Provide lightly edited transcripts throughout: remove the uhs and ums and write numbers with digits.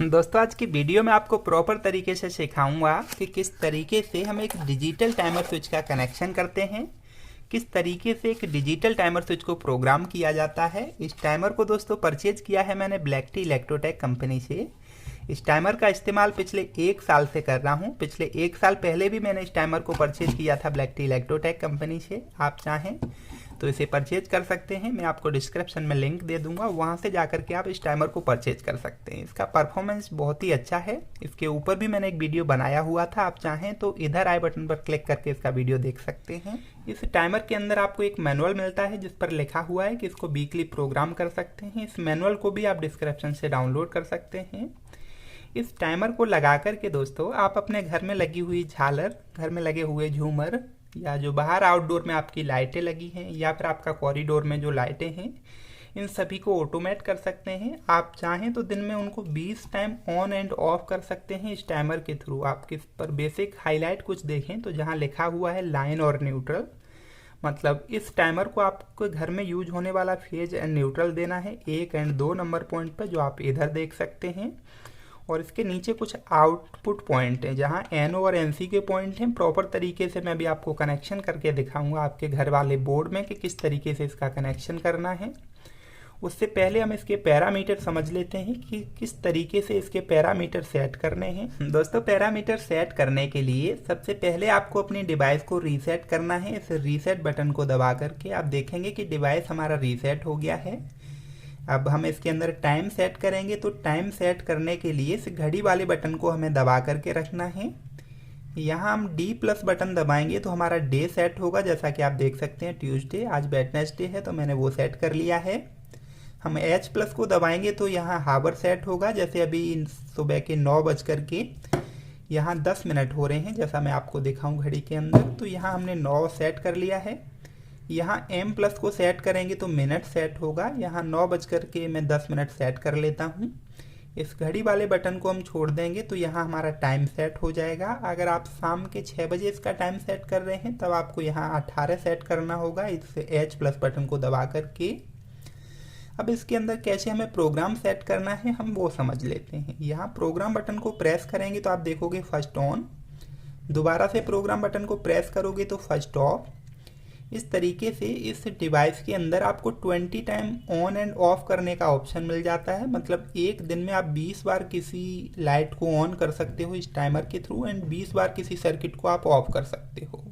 दोस्तों आज की वीडियो में आपको प्रॉपर तरीके से सिखाऊंगा कि किस तरीके से हम एक डिजिटल टाइमर स्विच का कनेक्शन करते हैं, किस तरीके से एक डिजिटल टाइमर स्विच को प्रोग्राम किया जाता है। इस टाइमर को दोस्तों परचेज किया है मैंने ब्लैक टी इलेक्ट्रोटेक कंपनी से। इस टाइमर का इस्तेमाल पिछले 1 साल से कर रहा हूँ। पिछले 1 साल पहले भी मैंने इस टाइमर को परचेज किया था ब्लैक टी इलेक्ट्रोटेक कंपनी से। आप चाहें तो इसे परचेज कर सकते हैं, मैं आपको डिस्क्रिप्शन में लिंक दे दूंगा, वहां से जाकर के आप इस टाइमर को परचेज कर सकते हैं। इसका परफॉर्मेंस बहुत ही अच्छा है। इसके ऊपर भी मैंने एक वीडियो बनाया हुआ था, आप चाहें तो इधर आई बटन पर क्लिक करके इसका वीडियो देख सकते हैं। इस टाइमर के अंदर आपको एक मैनुअल मिलता है जिस पर लिखा हुआ है कि इसको वीकली प्रोग्राम कर सकते हैं। इस मैनुअल को भी आप डिस्क्रिप्शन से डाउनलोड कर सकते हैं। इस टाइमर को लगा करके दोस्तों आप अपने घर में लगी हुई झालर, घर में लगे हुए झूमर, या जो बाहर आउटडोर में आपकी लाइटें लगी हैं, या फिर आपका कॉरिडोर में जो लाइटें हैं, इन सभी को ऑटोमेट कर सकते हैं। आप चाहें तो दिन में उनको 20 टाइम ऑन एंड ऑफ कर सकते हैं इस टाइमर के थ्रू। आप किस पर बेसिक हाईलाइट कुछ देखें तो जहां लिखा हुआ है लाइन और न्यूट्रल, मतलब इस टाइमर को आपको घर में यूज होने वाला फेज एंड न्यूट्रल देना है 1 एंड 2 नंबर पॉइंट पर, जो आप इधर देख सकते हैं। और इसके नीचे कुछ आउटपुट पॉइंट हैं जहां एनओ और एनसी के पॉइंट हैं। प्रॉपर तरीके से मैं भी आपको कनेक्शन करके दिखाऊंगा आपके घर वाले बोर्ड में कि किस तरीके से इसका कनेक्शन करना है। उससे पहले हम इसके पैरामीटर समझ लेते हैं कि किस तरीके से इसके पैरामीटर सेट करने हैं। दोस्तों पैरामीटर सेट करने के लिए सबसे पहले आपको अपनी डिवाइस को रीसेट करना है। इस रीसेट बटन को दबा करके आप देखेंगे कि डिवाइस हमारा रीसेट हो गया है। अब हम इसके अंदर टाइम सेट करेंगे, तो टाइम सेट करने के लिए इस घड़ी वाले बटन को हमें दबा करके रखना है। यहाँ हम डी प्लस बटन दबाएंगे तो हमारा डे सेट होगा, जैसा कि आप देख सकते हैं ट्यूसडे, आज वेडनेसडे है तो मैंने वो सेट कर लिया है। हम एच प्लस को दबाएंगे तो यहाँ हावर सेट होगा, जैसे अभी सुबह के 9 बज कर के यहाँ 10 मिनट हो रहे हैं, जैसा मैं आपको दिखाऊँ घड़ी के अंदर। तो यहाँ हमने 9 सेट कर लिया है। यहाँ एम प्लस को सेट करेंगे तो मिनट सेट होगा। यहाँ 9 बज कर के मैं 10 मिनट सेट कर लेता हूँ। इस घड़ी वाले बटन को हम छोड़ देंगे तो यहाँ हमारा टाइम सेट हो जाएगा। अगर आप शाम के 6 बजे इसका टाइम सेट कर रहे हैं तब आपको यहाँ 18 सेट करना होगा इस एच प्लस बटन को दबा करके। अब इसके अंदर कैसे हमें प्रोग्राम सेट करना है हम वो समझ लेते हैं। यहाँ प्रोग्राम बटन को प्रेस करेंगे तो आप देखोगे फर्स्ट ऑन, दोबारा से प्रोग्राम बटन को प्रेस करोगे तो फर्स्ट ऑफ। इस तरीके से इस डिवाइस के अंदर आपको 20 टाइम ऑन एंड ऑफ करने का ऑप्शन मिल जाता है। मतलब एक दिन में आप 20 बार किसी लाइट को ऑन कर सकते हो इस टाइमर के थ्रू, एंड 20 बार किसी सर्किट को आप ऑफ कर सकते हो।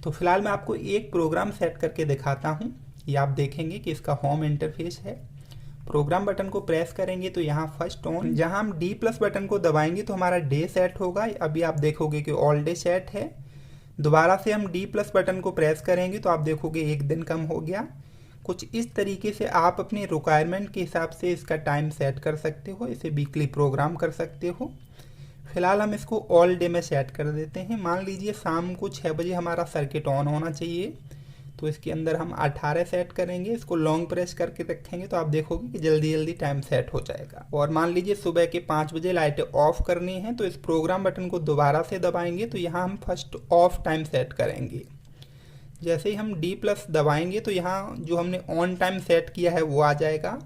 तो फिलहाल मैं आपको एक प्रोग्राम सेट करके दिखाता हूँ। ये आप देखेंगे कि इसका होम इंटरफेस है। प्रोग्राम बटन को प्रेस करेंगे तो यहाँ फर्स्ट ऑन, जहाँ हम डी प्लस बटन को दबाएंगे तो हमारा डे सेट होगा। अभी आप देखोगे कि ऑल डे सेट है। दोबारा से हम डी प्लस बटन को प्रेस करेंगे तो आप देखोगे 1 दिन कम हो गया। कुछ इस तरीके से आप अपनी रिक्वायरमेंट के हिसाब से इसका टाइम सेट कर सकते हो, इसे वीकली प्रोग्राम कर सकते हो। फिलहाल हम इसको ऑल डे में सेट कर देते हैं। मान लीजिए शाम को 6 बजे हमारा सर्किट ऑन होना चाहिए, तो इसके अंदर हम 18 सेट करेंगे। इसको लॉन्ग प्रेस करके रखेंगे तो आप देखोगे कि जल्दी जल्दी टाइम सेट हो जाएगा। और मान लीजिए सुबह के 5 बजे लाइटें ऑफ करनी है तो इस प्रोग्राम बटन को दोबारा से दबाएंगे तो यहाँ हम फर्स्ट ऑफ टाइम सेट करेंगे। जैसे ही हम डी प्लस दबाएंगे तो यहाँ जो हमने ऑन टाइम सेट किया है वो आ जाएगा।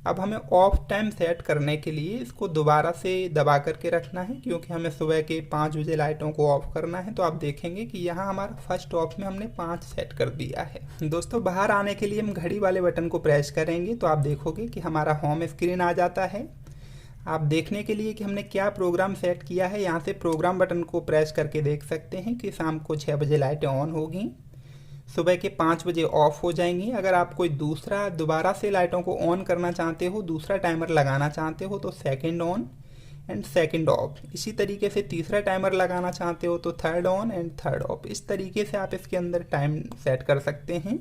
अब हमें ऑफ टाइम सेट करने के लिए इसको दोबारा से दबा करके रखना है, क्योंकि हमें सुबह के 5 बजे लाइटों को ऑफ करना है। तो आप देखेंगे कि यहाँ हमारा फर्स्ट ऑफ में हमने 5 सेट कर दिया है। दोस्तों बाहर आने के लिए हम घड़ी वाले बटन को प्रेस करेंगे तो आप देखोगे कि हमारा होम स्क्रीन आ जाता है। आप देखने के लिए कि हमने क्या प्रोग्राम सेट किया है, यहाँ से प्रोग्राम बटन को प्रेस करके देख सकते हैं कि शाम को 6 बजे लाइटें ऑन होगी, सुबह के 5 बजे ऑफ हो जाएंगी। अगर आप कोई दूसरा दोबारा से लाइटों को ऑन करना चाहते हो, दूसरा टाइमर लगाना चाहते हो तो second on and second of. इसी तरीके से तीसरा टाइमर लगाना चाहते हो तो third on and third of. इस तरीके से आप इसके अंदर टाइम सेट कर सकते हैं।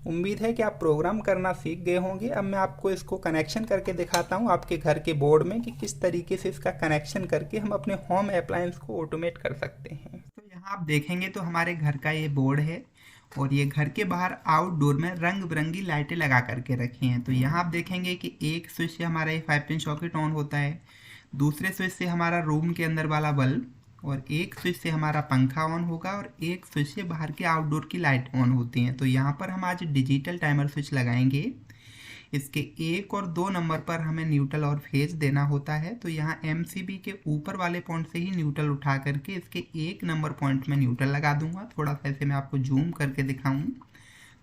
उम्मीद है कि आप प्रोग्राम करना सीख गए होंगे। अब मैं आपको इसको कनेक्शन करके दिखाता हूँ आपके घर के बोर्ड में कि किस तरीके से इसका कनेक्शन करके हम अपने होम अप्लायंस को ऑटोमेट कर सकते हैं। तो यहाँ आप देखेंगे तो हमारे घर का ये बोर्ड है और ये घर के बाहर आउटडोर में रंग बिरंगी लाइटें लगा करके रखी हैं। तो यहाँ आप देखेंगे कि एक स्विच से हमारा ये 5 पिन सॉकेट ऑन होता है, दूसरे स्विच से हमारा रूम के अंदर वाला बल्ब, और एक स्विच से हमारा पंखा ऑन होगा, और एक स्विच से बाहर के आउटडोर की लाइट ऑन होती हैं। तो यहाँ पर हम आज डिजिटल टाइमर स्विच लगाएंगे। इसके 1 और 2 नंबर पर हमें न्यूट्रल और फेज देना होता है। तो यहाँ MCB के ऊपर वाले पॉइंट से ही न्यूट्रल उठा करके इसके 1 नंबर पॉइंट में न्यूट्रल लगा दूंगा। थोड़ा सा ऐसे मैं आपको जूम करके दिखाऊं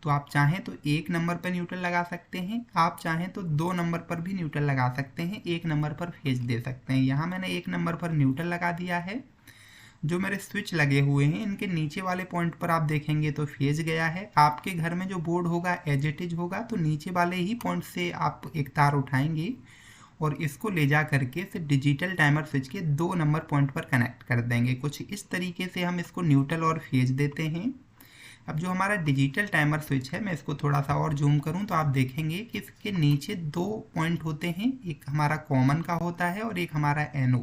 तो आप चाहें तो 1 नंबर पर न्यूट्रल लगा सकते हैं, आप चाहें तो 2 नंबर पर भी न्यूट्रल लगा सकते हैं, 1 नंबर पर फेज दे सकते हैं। यहाँ मैंने 1 नंबर पर न्यूट्रल लगा दिया है। जो मेरे स्विच लगे हुए हैं इनके नीचे वाले पॉइंट पर आप देखेंगे तो फेज गया है। आपके घर में जो बोर्ड होगा एज इट इज होगा, तो नीचे वाले ही पॉइंट से आप एक तार उठाएंगे और इसको ले जा करके फिर डिजिटल टाइमर स्विच के 2 नंबर पॉइंट पर कनेक्ट कर देंगे। कुछ इस तरीके से हम इसको न्यूट्रल और फेज देते हैं। अब जो हमारा डिजिटल टाइमर स्विच है, मैं इसको थोड़ा सा और जूम करूं तो आप देखेंगे कि इसके नीचे 2 पॉइंट होते हैं, एक हमारा कॉमन का होता है और एक हमारा NO,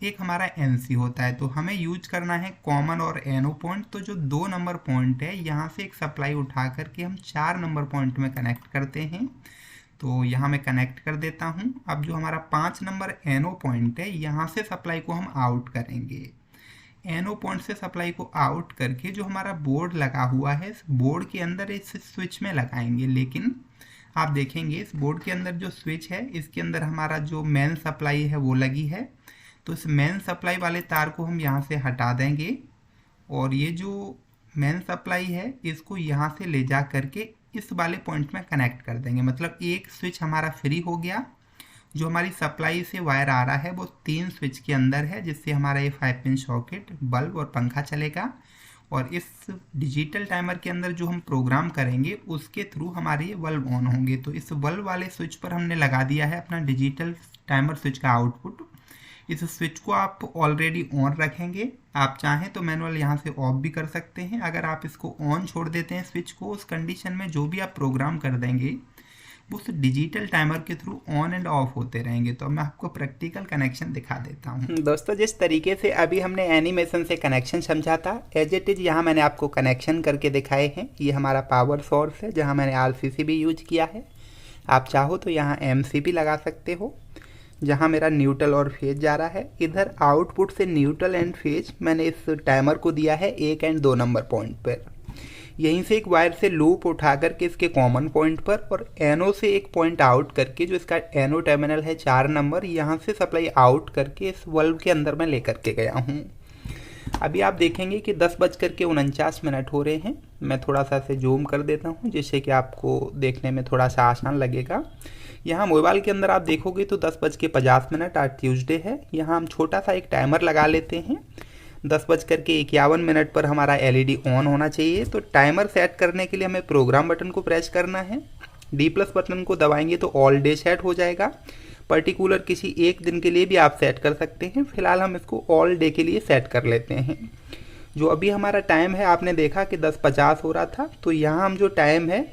एक हमारा NC होता है। तो हमें यूज करना है कॉमन और NO पॉइंट। तो जो 2 नंबर पॉइंट है यहाँ से एक सप्लाई उठा करके हम 4 नंबर पॉइंट में कनेक्ट करते हैं। तो यहाँ मैं कनेक्ट कर देता हूँ। अब जो हमारा 5 नंबर NO पॉइंट है यहाँ से सप्लाई को हम आउट करेंगे। NO पॉइंट से सप्लाई को आउट करके जो हमारा बोर्ड लगा हुआ है इस बोर्ड के अंदर इस स्विच में लगाएंगे। लेकिन आप देखेंगे इस बोर्ड के अंदर जो स्विच है इसके अंदर हमारा जो मेन सप्लाई है वो लगी है। तो इस मेन सप्लाई वाले तार को हम यहाँ से हटा देंगे और ये जो मेन सप्लाई है इसको यहाँ से ले जा करके इस वाले पॉइंट में कनेक्ट कर देंगे। मतलब एक स्विच हमारा फ्री हो गया। जो हमारी सप्लाई से वायर आ रहा है वो 3 स्विच के अंदर है, जिससे हमारा ये 5 पिन सॉकेट, बल्ब और पंखा चलेगा। और इस डिजिटल टाइमर के अंदर जो हम प्रोग्राम करेंगे उसके थ्रू हमारे ये बल्ब ऑन होंगे। तो इस बल्ब वाले स्विच पर हमने लगा दिया है अपना डिजिटल टाइमर स्विच का आउटपुट। इस स्विच को आप ऑलरेडी ऑन रखेंगे, आप चाहें तो मैनुअल यहाँ से ऑफ भी कर सकते हैं। अगर आप इसको ऑन छोड़ देते हैं स्विच को, उस कंडीशन में जो भी आप प्रोग्राम कर देंगे उस डिजिटल टाइमर के थ्रू ऑन एंड ऑफ होते रहेंगे। तो मैं आपको प्रैक्टिकल कनेक्शन दिखा देता हूँ। दोस्तों, जिस तरीके से अभी हमने एनिमेशन से कनेक्शन समझा था एज इट इज यहाँ मैंने आपको कनेक्शन करके दिखाए हैं। ये हमारा पावर सोर्स है जहाँ मैंने RCC भी यूज किया है। आप चाहो तो यहाँ MCB लगा सकते हो जहाँ मेरा न्यूट्रल और फेज जा रहा है। इधर आउटपुट से न्यूट्रल एंड फेज मैंने इस टाइमर को दिया है 1 और 2 नंबर पॉइंट पर। यहीं से एक वायर से लूप उठा करके इसके कॉमन पॉइंट पर और NO से एक पॉइंट आउट करके जो इसका NO टर्मिनल है 4 नंबर, यहाँ से सप्लाई आउट करके इस बल्ब के अंदर मैं लेकर के गया हूँ। अभी आप देखेंगे कि 10:49 हो रहे हैं। मैं थोड़ा सा इसे जूम कर देता हूँ जिससे कि आपको देखने में थोड़ा सा आसान लगेगा। यहाँ मोबाइल के अंदर आप देखोगे तो 10:50 आज ट्यूसडे है। यहाँ हम छोटा सा एक टाइमर लगा लेते हैं। 10:51 पर हमारा LED ऑन होना चाहिए। तो टाइमर सेट करने के लिए हमें प्रोग्राम बटन को प्रेस करना है। D+ बटन को दबाएंगे तो ऑल डे सेट हो जाएगा। पर्टिकुलर किसी एक दिन के लिए भी आप सेट कर सकते हैं। फिलहाल हम इसको ऑल डे के लिए सेट कर लेते हैं। जो अभी हमारा टाइम है आपने देखा कि 10:50 हो रहा था, तो यहाँ हम जो टाइम है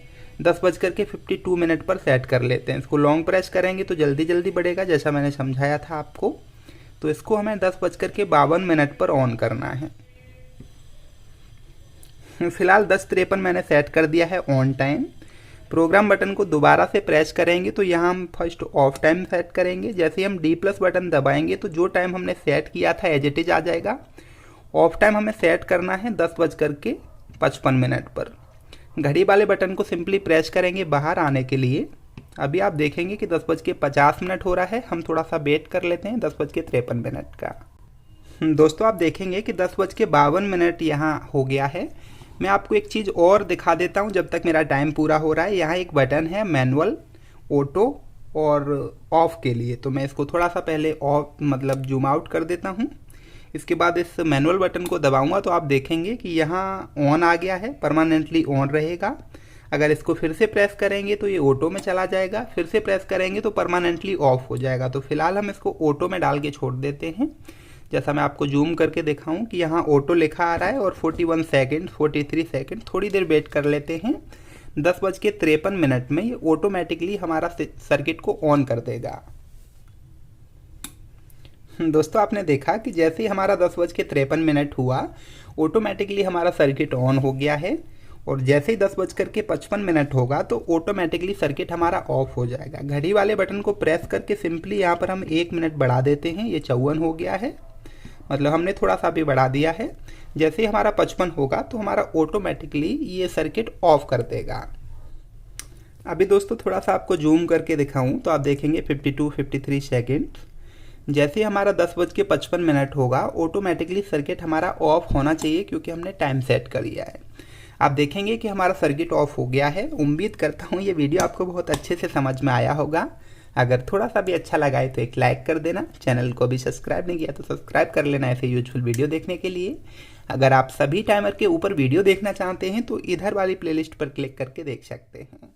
10:52 पर सेट कर लेते हैं। इसको लॉन्ग प्रेस करेंगे तो जल्दी जल्दी बढ़ेगा जैसा मैंने समझाया था आपको। तो इसको हमें 10:52 पर ऑन करना है। फिलहाल 10:53 मैंने सेट कर दिया है ऑन टाइम। प्रोग्राम बटन को दोबारा से प्रेस करेंगे तो यहाँ हम फर्स्ट ऑफ टाइम सेट करेंगे। जैसे ही हम D+ बटन दबाएंगे तो जो टाइम हमने सेट किया था एज इट इज आ जाएगा। ऑफ टाइम हमें सेट करना है 10:55 पर। घड़ी वाले बटन को सिंपली प्रेस करेंगे बाहर आने के लिए। अभी आप देखेंगे कि 10:50 हो रहा है। हम थोड़ा सा वेट कर लेते हैं 10:53 का। दोस्तों, आप देखेंगे कि 10:52 यहाँ हो गया है। मैं आपको एक चीज़ और दिखा देता हूँ जब तक मेरा टाइम पूरा हो रहा है। यहाँ एक बटन है मैनुअल, ऑटो और ऑफ के लिए। तो मैं इसको थोड़ा सा पहले ऑफ मतलब जूम आउट कर देता हूँ। इसके बाद इस मैनुअल बटन को दबाऊंगा तो आप देखेंगे कि यहाँ ऑन आ गया है, परमानेंटली ऑन रहेगा। अगर इसको फिर से प्रेस करेंगे तो ये ऑटो में चला जाएगा, फिर से प्रेस करेंगे तो परमानेंटली ऑफ हो जाएगा। तो फिलहाल हम इसको ऑटो में डाल के छोड़ देते हैं। जैसा मैं आपको जूम करके दिखाऊं कि यहाँ ऑटो लिखा आ रहा है और 41 सेकेंड 43 सेकेंड। थोड़ी देर वेट कर लेते हैं। 10:53 में ये ऑटोमेटिकली हमारा सर्किट को ऑन कर देगा। दोस्तों, आपने देखा कि जैसे ही हमारा 10:53 हुआ ऑटोमेटिकली हमारा सर्किट ऑन हो गया है। और जैसे ही 10:55 होगा तो ऑटोमेटिकली सर्किट हमारा ऑफ हो जाएगा। घड़ी वाले बटन को प्रेस करके सिंपली यहाँ पर हम 1 मिनट बढ़ा देते हैं। ये 54 हो गया है, मतलब हमने थोड़ा सा भी बढ़ा दिया है। जैसे ही हमारा 55 होगा तो हमारा ऑटोमेटिकली ये सर्किट ऑफ कर देगा। अभी दोस्तों थोड़ा सा आपको जूम करके दिखाऊं तो आप देखेंगे 52-53 सेकेंड। जैसे ही हमारा 10:55 होगा ऑटोमेटिकली सर्किट हमारा ऑफ होना चाहिए, क्योंकि हमने टाइम सेट कर लिया है। आप देखेंगे कि हमारा सर्किट ऑफ हो गया है। उम्मीद करता हूँ ये वीडियो आपको बहुत अच्छे से समझ में आया होगा। अगर थोड़ा सा भी अच्छा लगा है तो एक लाइक कर देना। चैनल को भी सब्सक्राइब नहीं किया तो सब्सक्राइब कर लेना ऐसे यूजफुल वीडियो देखने के लिए। अगर आप सभी टाइमर के ऊपर वीडियो देखना चाहते हैं तो इधर वाली प्लेलिस्ट पर क्लिक करके देख सकते हैं।